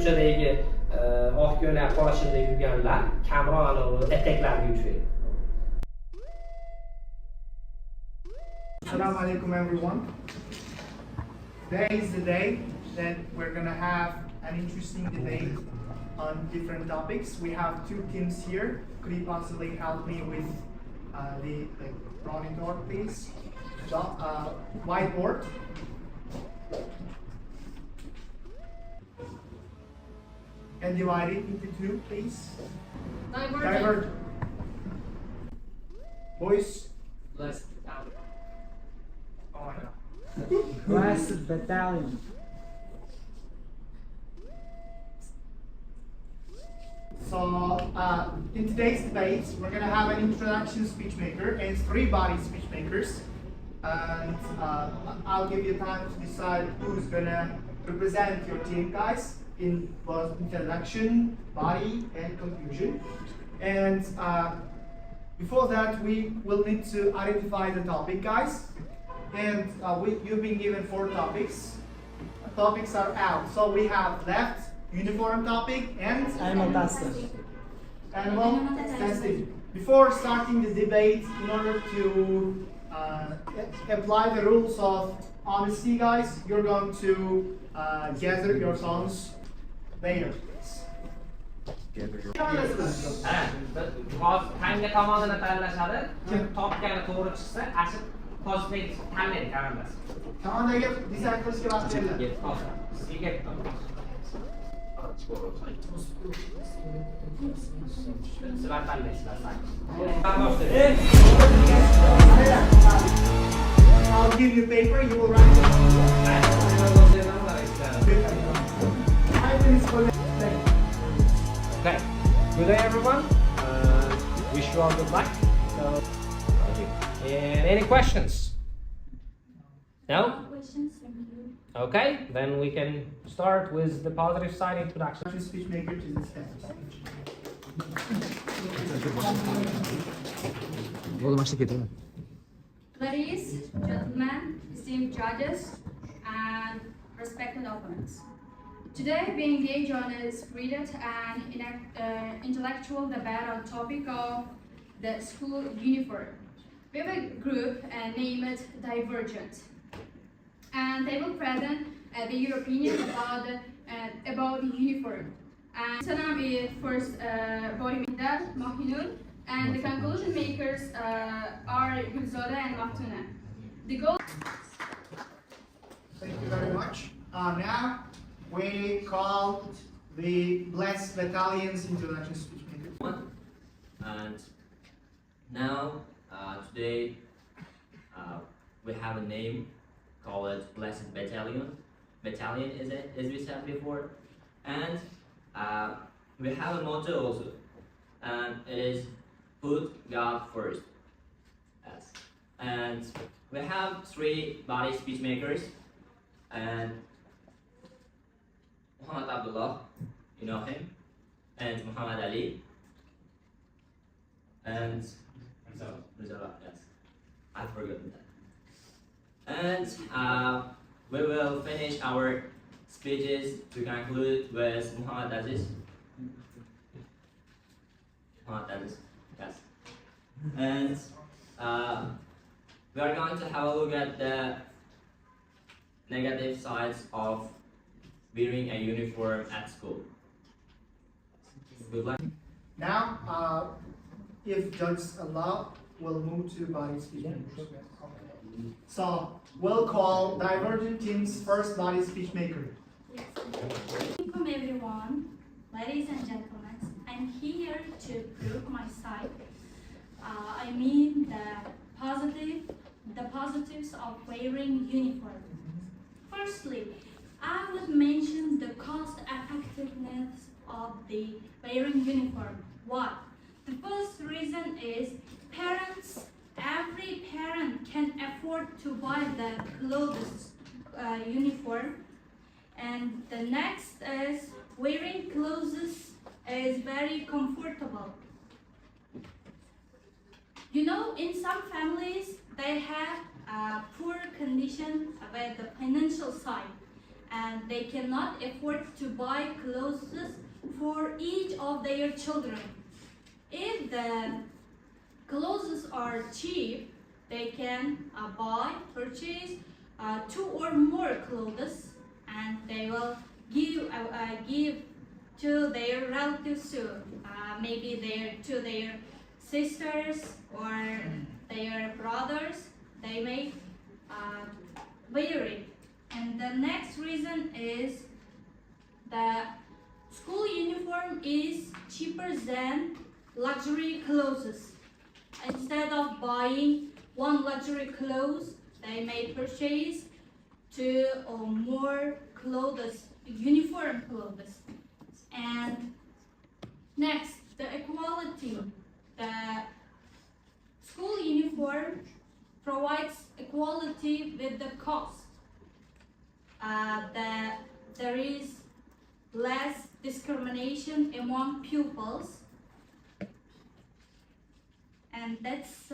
ko'chadagi oq ko'ylak, qora shimda yurganlar kamroq anavi eteklarga uchraydi. Assalamu alaikum everyone. Today is the day that we're gonna have an interesting debate on different topics. We have two teams here. Could you possibly help me with the monitor, please? Whiteboard. And divide it into two, please. Divergent. Boys. Blessed. Oh my God. Blessed battalion. So, in today's debate, we're going to have an introduction speech maker and three body speech makers. And I'll give you time to decide who's going to represent your team, guys, in both introduction, body, and conclusion. And before that, we will need to identify the topic, guys. And you've been given 4 topics. Topics are out. So we have left uniform topic and Animal testing. Animal testing. Before starting the debate, in order to apply the rules of honesty, guys, you're going to gather your songs later. Hanga tomonini tanlashadi. Kim topgani to'g'ri chiqsa, ashib pozitiv tanlaydi qarindosh. Tomondaga dizayn qilishga vaqt beriladi. Sizga sizlar tanlaysizlar. I'll give you paper, you will write it. 5 minutes for the Okay. Good day, everyone. Wish you all good luck. So, and any questions? No? Questions, thank you. Okay, then we can start with the positive side introduction. speech maker to the stage. Ladies, gentlemen, esteemed judges, and respected opponents. Today we engage on a spirited and intellectual debate on topic of the school uniform. We have a group named Divergent, and they will present their opinion about the uniform. And Sanam is first body leader, Mahinul, and the conclusion makers are Gulzoda and Maftuna. The goal. Thank you very much. Now we call the Blessed Battalion's introduction speech maker. And now, today, we have a name called Blessed Battalion. Battalion is it, as we said before. And we have a motto also, and it is put God first. Yes. And we have 3 body speech makers, and Muhammad Abdullah, you know him, and Muhammad Ali, and Rizala, yes, I've forgotten that. And we will finish our speeches to conclude with Muhammad Aziz. Muhammad Aziz, yes. And we are going to have a look at the negative sides of wearing a uniform at school. Good luck. Now, if judges allow, we'll move to body speech makers. So we'll call Divergent Team's first body speech maker. Yes. Welcome everyone, ladies and gentlemen. I'm here to prove my side. I mean the positives of wearing uniform. Firstly, I would mention the cost effectiveness of the wearing uniform. Why? The first reason is parents. Every parent can afford to buy the clothes uniform, and the next is wearing clothes is very comfortable. You know, in some families they have a poor condition with the financial side, and they cannot afford to buy clothes for each of their children. If the clothes are cheap, they can purchase 2 or more clothes, and they will give to their relatives too. Maybe to their sisters or their brothers. They may wear it. And the next reason is the school uniform is cheaper than luxury clothes. Instead of buying one luxury clothes, they may purchase 2 or more clothes, uniform clothes. And next, the equality. The school uniform provides equality with the cost. There is less discrimination among pupils, and that's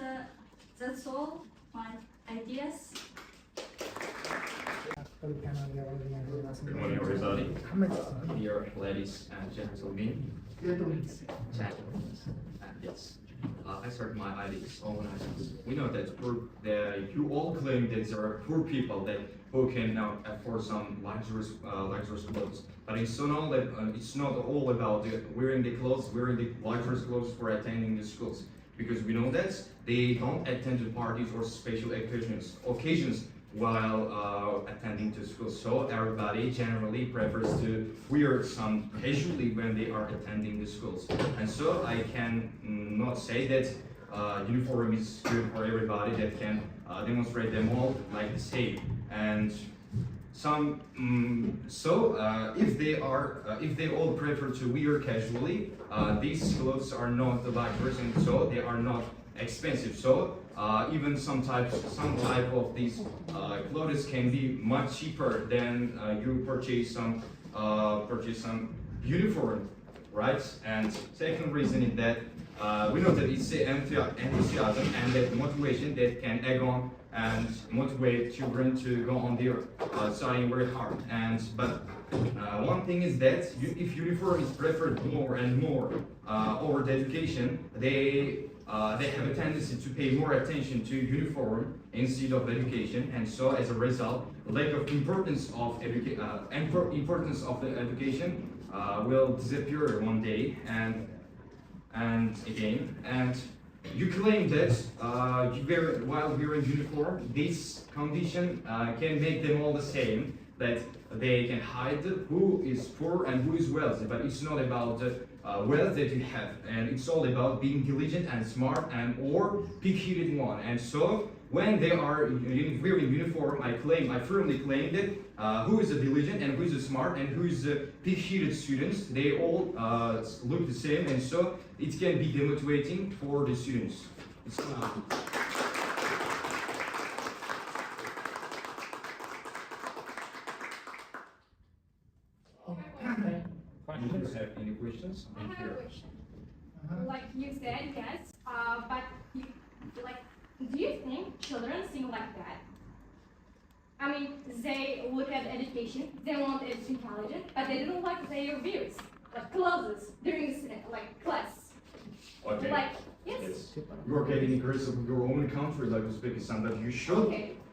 all my ideas. Good morning, everybody. Dear ladies and gentlemen. Yes. I start my ideas. We know that you all claim that there are poor people who can now afford some luxurious clothes. But it's not all about wearing the luxurious clothes for attending the schools. Because we know that they don't attend the parties or special occasions while attending to school. So everybody generally prefers to wear some casually when they are attending the schools. And so I can not say that uniform is good for everybody, that can demonstrate them all like the same. And if they all prefer to wear casually, these clothes are not the luxuries, and so they are not expensive. So even some type of these clothes can be much cheaper than you purchase some uniform, right? And second reason is that we know that it's the enthusiasm and that motivation that can egg on and motivate children to go on their studying very hard. But one thing is that if uniform is preferred more and more over the education, they have a tendency to pay more attention to uniform instead of education, and so as a result, lack of importance of the education will disappear one day and again. And you claim that while wearing uniform, this condition can make them all the same, that they can hide who is poor and who is wealthy, but it's not about wealth that you have, and it's all about being diligent and smart or pig-headed one. And so when they are wearing uniform, I firmly claim that who is a diligent and who is a smart and who is a pig-headed students, they all look the same, and so it can be demotivating for the students. It's Fine. Do you have any questions? I have a question. Like you said, yes, but do you think children think like that? I mean, they look at education, they want it's intelligent, but they don't like their views, like clothes during class. Okay. Yes. You are getting aggressive with your own country, like Uzbekistan, but you should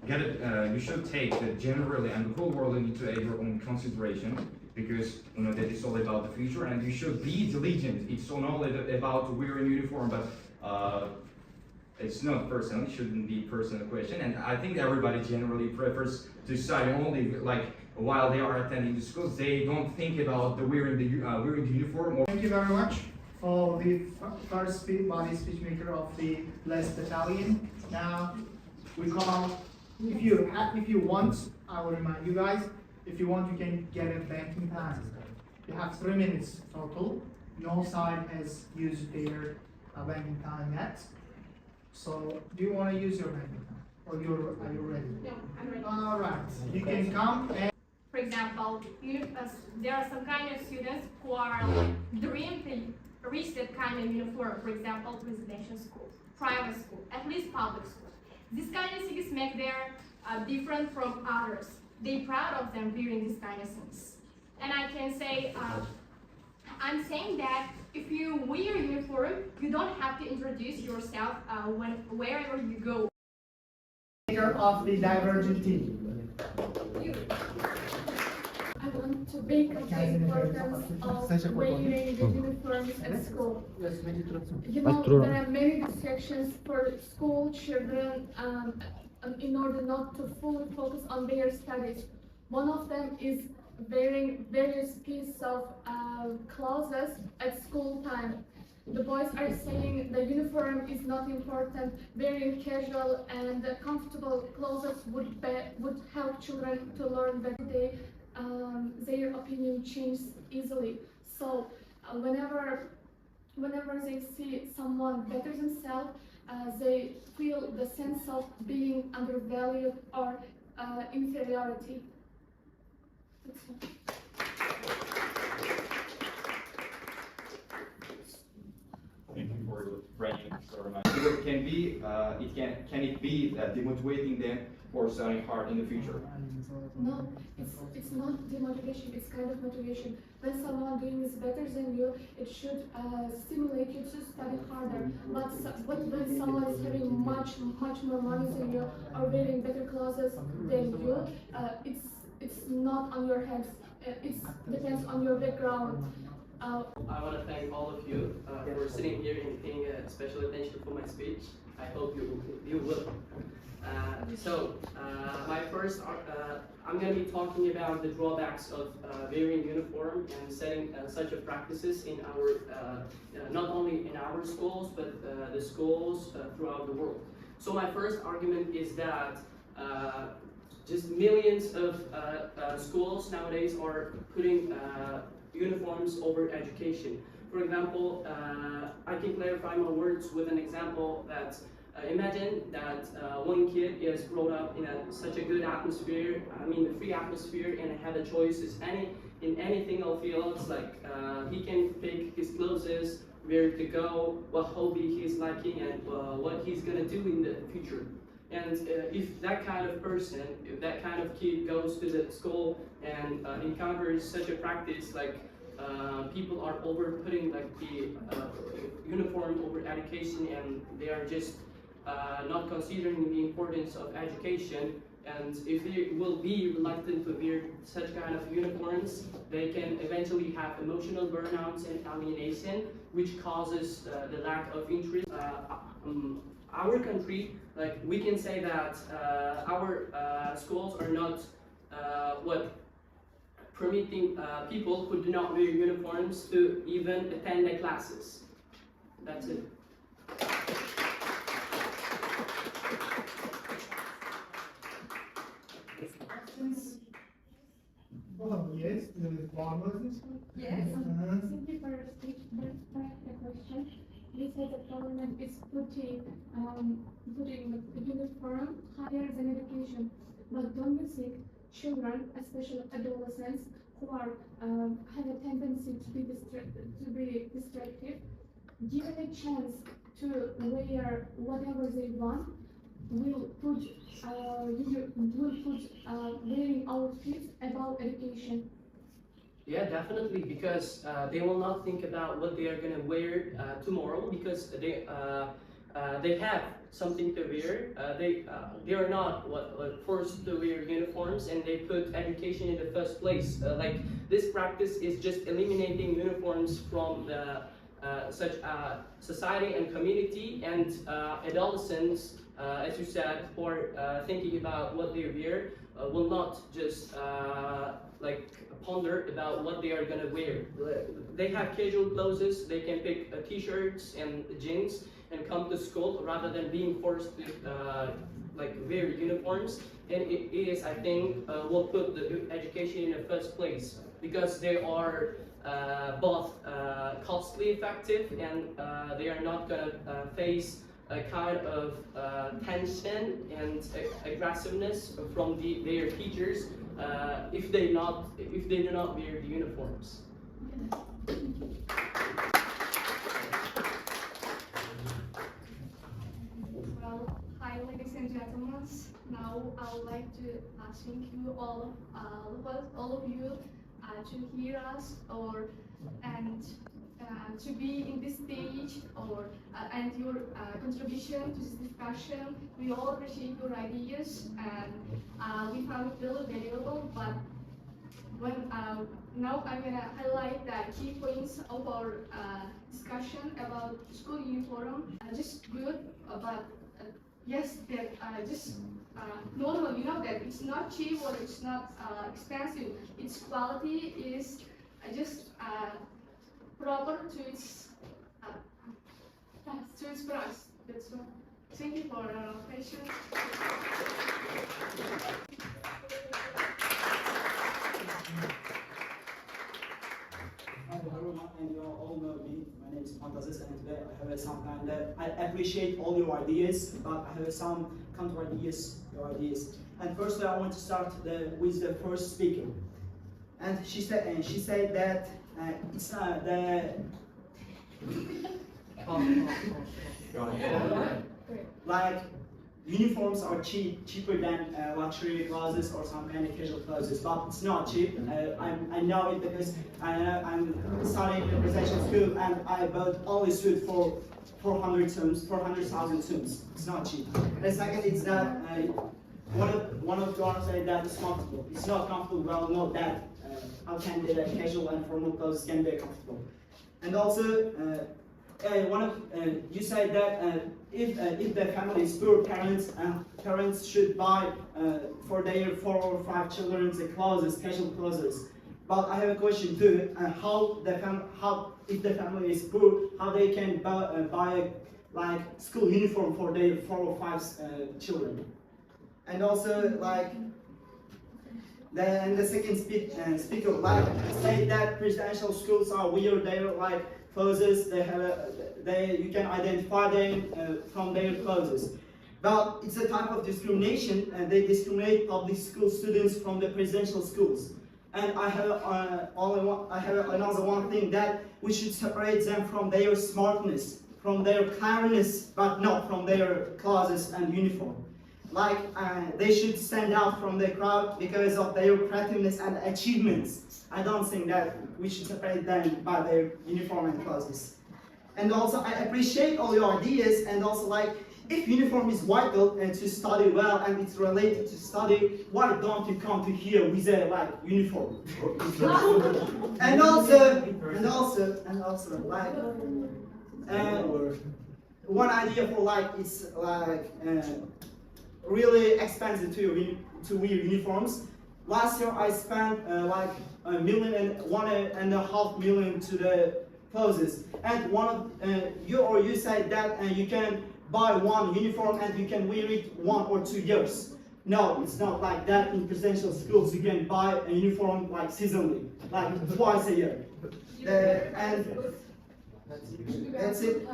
get it. You should take that generally and the whole world into your own consideration, because you know that it's all about the future, and you should be diligent. It's not all about wearing uniform, but it's not personal. It shouldn't be personal question, and I think everybody generally prefers to study only while they are attending the schools. They don't think about wearing the uniform. Thank you very much for the first body speech maker of the Blessed Battalion. Now we call, if you want, I will remind you guys, if you want, you can get a banking pass. You have 3 minutes total. No side has used their banking time yet. So do you want to use your banking time? Or are you ready? No, I'm ready. All right, you can come and For example, there are some kind of students who are dream to reach that kind of uniform. For example, residential school, private school, at least public school. These kind of things make them different from others. they're proud of them wearing this kind of things. And I can say, I'm saying that if you wear uniform, you don't have to introduce yourself wherever you go. Of the divergent team. I want to bring up the importance of wearing the uniforms at school. You know, there are many distractions for school children in order not to fully focus on their studies. One of them is wearing various pieces of clothes at school time. The boys are saying the uniform is not important. Wearing casual and comfortable clothes would help children to learn better. Their opinion changes easily. So whenever they see someone better themselves, they feel the sense of being undervalued or inferiority. That's all. Thank you for your framing, Mr. Rahman. Can it be demotivating them for studying hard in the future? No, it's not demotivation, it's kind of motivation. When someone doing is better than you, it should stimulate you to study harder. But when someone is having much more money than you or wearing better clothes than you, it's not on your head. It depends on your background. I want to thank all of you for sitting here and paying special attention for my speech. I hope you will. My first, I'm going to be talking about the drawbacks of wearing uniform and setting such a practices in our, not only in our schools, but the schools throughout the world. So my first argument is that just millions of schools nowadays are putting uniforms over education. For example, I can clarify my words with an example that imagine that one kid is brought up in such a good atmosphere, the free atmosphere, and have a choices in any single fields, like he can pick his clothes, where to go, what hobby he's liking, and what he's gonna do in the future. And if that kind of person, if that kind of kid goes to the school and encounters such a practice, like people are putting like the uniform over education, and they are just not considering the importance of education, and if they will be reluctant to wear such kind of uniforms, they can eventually have emotional burnouts and alienation, which causes the lack of interest. Our country, like we can say that our schools are not permitting people who do not wear uniforms to even attend the classes. That's it. Oh, yes, one was Yes. Thank you for your speech. But the question, you said the government is putting the uniform higher than education. But don't you think children, especially adolescents, who are have a tendency to be distracted, given a chance to wear whatever they want, will put wearing outfits above education? Yeah, definitely, because they will not think about what they are gonna wear tomorrow, because they have something to wear. They are not forced to wear uniforms, and they put education in the first place. Like this practice is just eliminating uniforms from the such society and community, and adolescents, as you said, who are thinking about what they wear, will not just ponder about what they are gonna wear. They have casual clothes, they can pick t-shirts and jeans and come to school rather than being forced to wear uniforms. And it is, I think, will put the education in the first place, because they are both costly effective, and they are not gonna face a kind of tension and aggressiveness from their teachers if they do not wear the uniforms. Well, hi ladies and gentlemen, now I would like to thank you all of you to hear us and to be in this stage and your contribution to this discussion. We all appreciate your ideas and we found it really valuable. But now I'm gonna highlight the key points of our discussion about school uniform. Just good, but yes, that just normal. You know that it's not cheap or it's not expensive. Its quality is just proper to its price. That's all. Thank you for your patience. Hi everyone, and you all know me. My name is Fantasis, and today I have some kind of. I appreciate all your ideas, but I have some counter ideas, your ideas. And firstly, I want to start with the first speaker. And she said that it's the like uniforms are cheaper than luxury clothes or some kind of casual clothes, but it's not cheap. I know it because I'm studying in a residential school and I bought only suit for 400,000 tums. It's not cheap. And second, it's that one of the ones said that it's comfortable. It's not comfortable. Well, not that. How can the casual and formal clothes can be comfortable? And also, you said that if the family is poor, parents should buy for their 4 or 5 children the clothes, casual clothes. But I have a question too. If the family is poor, how they can buy like school uniform for their 4 or 5 children? And also the second speaker said that presidential schools are weird. They're like clothes. You can identify them from their clothes. But it's a type of discrimination, and they discriminate public school students from the presidential schools. And I have another one thing, that we should separate them from their smartness, from their cleverness, but not from their clothes and uniform. They should stand out from the crowd because of their creativeness and achievements. I don't think that we should separate them by their uniform and clothes. And also, I appreciate all your ideas, and also if uniform is vital and to study well and it's related to study, why don't you come to here with a uniform? and also, one idea for it's really expensive to wear uniforms. Last year I spent $1.5 million to the clothes, and you said that you can buy one uniform and you can wear it 1 or 2 years. No, it's not like that. In presidential schools you can buy a uniform seasonally, twice a year. And that's it.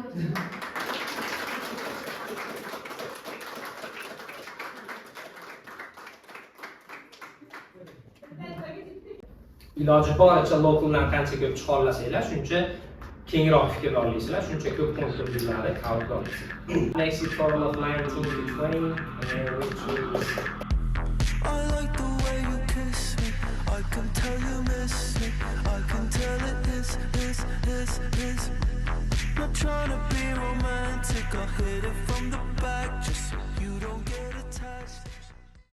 Iloji boricha lokaldan qancha ko'p chiqarlasanglar, shuncha kengroq fikr olasizlar, shuncha ko'p konkurslarni qabul qilasiz. Next is for of 19 to 20, which is I like the way you kiss me. I can tell you miss me. I can tell it is. Not trying to be romantic.